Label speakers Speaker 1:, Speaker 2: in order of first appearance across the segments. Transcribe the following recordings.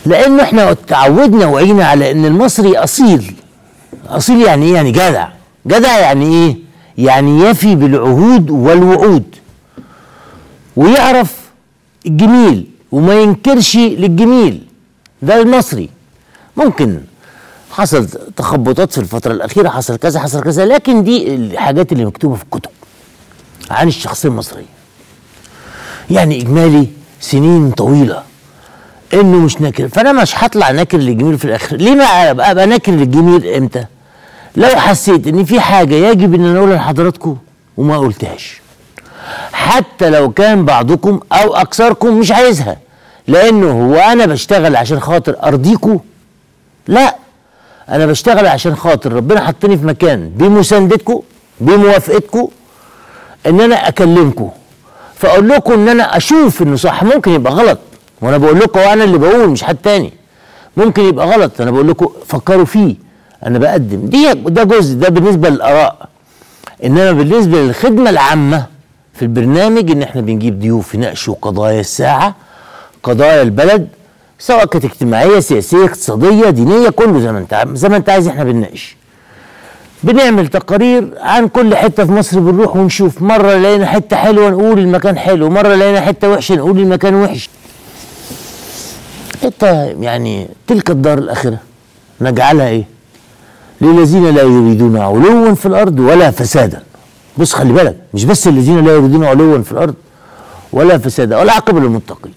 Speaker 1: لانه احنا اتعودنا وعينا على ان المصري اصيل. اصيل يعني ايه؟ يعني جدع. جدع يعني ايه؟ يعني يفي بالعهود والوعود، ويعرف الجميل وما ينكرش للجميل. ده المصري. ممكن حصل تخبطات في الفترة الأخيرة، حصل كذا حصل كذا، لكن دي الحاجات اللي مكتوبة في الكتب عن الشخصية المصرية. يعني إجمالي سنين طويلة إنه مش ناكر، فأنا مش هطلع ناكر للجميل في الآخر. ليه ما أبقى ناكر للجميل إمتى؟ لو حسيت إن في حاجة يجب إن أنا أقولها لحضراتكم وما قلتهاش، حتى لو كان بعضكم أو أكثركم مش عايزها. لأنه هو أنا بشتغل عشان خاطر أرضيكم؟ لا، أنا بشتغل عشان خاطر ربنا حطني في مكان بمساندتكم بموافقتكم إن أنا أكلمكم، فأقول لكم إن أنا أشوف إنه صح. ممكن يبقى غلط، وأنا بقول لكم وأنا اللي بقول مش حد تاني. ممكن يبقى غلط، أنا بقول لكم فكروا فيه. أنا بقدم ده جزء، ده بالنسبة للآراء. إنما بالنسبة للخدمة العامة في البرنامج، إن إحنا بنجيب ضيوف يناقشوا قضايا الساعة، قضايا البلد، سواء كانت اجتماعيه سياسيه اقتصاديه دينيه، كله زي ما انت عايز. احنا بنناقش، بنعمل تقارير عن كل حته في مصر، بنروح ونشوف. مره لقينا حته حلوه نقول المكان حلو، مره لقينا حته وحشه نقول المكان وحش. حته يعني تلك الدار الاخره نجعلها ايه؟ للذين لا يريدون علوا في الارض ولا فسادا. بص خلي بالك، مش بس الذين لا يريدون علوا في الارض ولا فسادا ولا عاقبه للمتقين.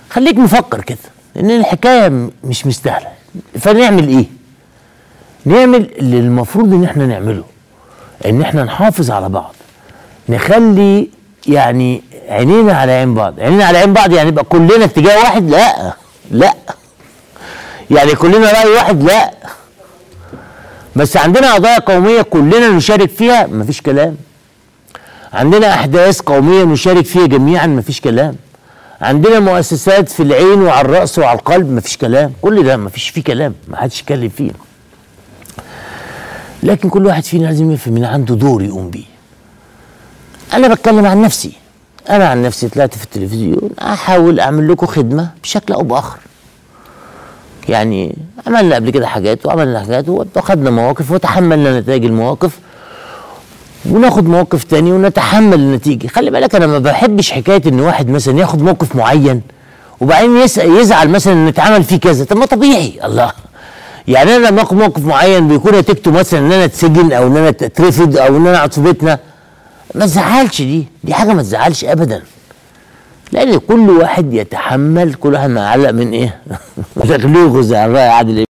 Speaker 1: خليك مفكر كده، لان الحكايه مش مستاهله. فنعمل ايه؟ نعمل اللي المفروض ان احنا نعمله، ان احنا نحافظ على بعض، نخلي يعني عينينا على عين بعض. عينينا على عين بعض يعني يبقى كلنا اتجاه واحد؟ لا يعني كلنا راي واحد؟ لا. بس عندنا قضايا قوميه كلنا نشارك فيها؟ مفيش كلام. عندنا احداث قوميه نشارك فيها جميعا؟ مفيش كلام. عندنا مؤسسات في العين وعلى الرأس وعلى القلب؟ مفيش كلام. كل ده مفيش فيه كلام، ما حدش يتكلم فيه. لكن كل واحد فينا لازم يفهم ان عنده دور يقوم بيه. انا بتكلم عن نفسي. انا عن نفسي طلعت في التلفزيون احاول اعمل لكم خدمه بشكل او باخر. يعني عملنا قبل كده حاجات وعملنا حاجات واخدنا مواقف وتحملنا نتائج المواقف، وناخد موقف تاني ونتحمل النتيجه. خلي بالك، انا ما بحبش حكايه ان واحد مثلا ياخد موقف معين وبعدين يزعل مثلا ان اتعمل فيه كذا. طب ما طبيعي الله. يعني انا لما اخد موقف معين بيكون نتيجته مثلا ان انا اتسجن او ان انا اترفد او ان انا اقعد في بيتنا، ما تزعلش. دي حاجه ما تزعلش ابدا، لان كل واحد يتحمل. كل واحد معلق من ايه؟ تغلوغه زي الراي عادل.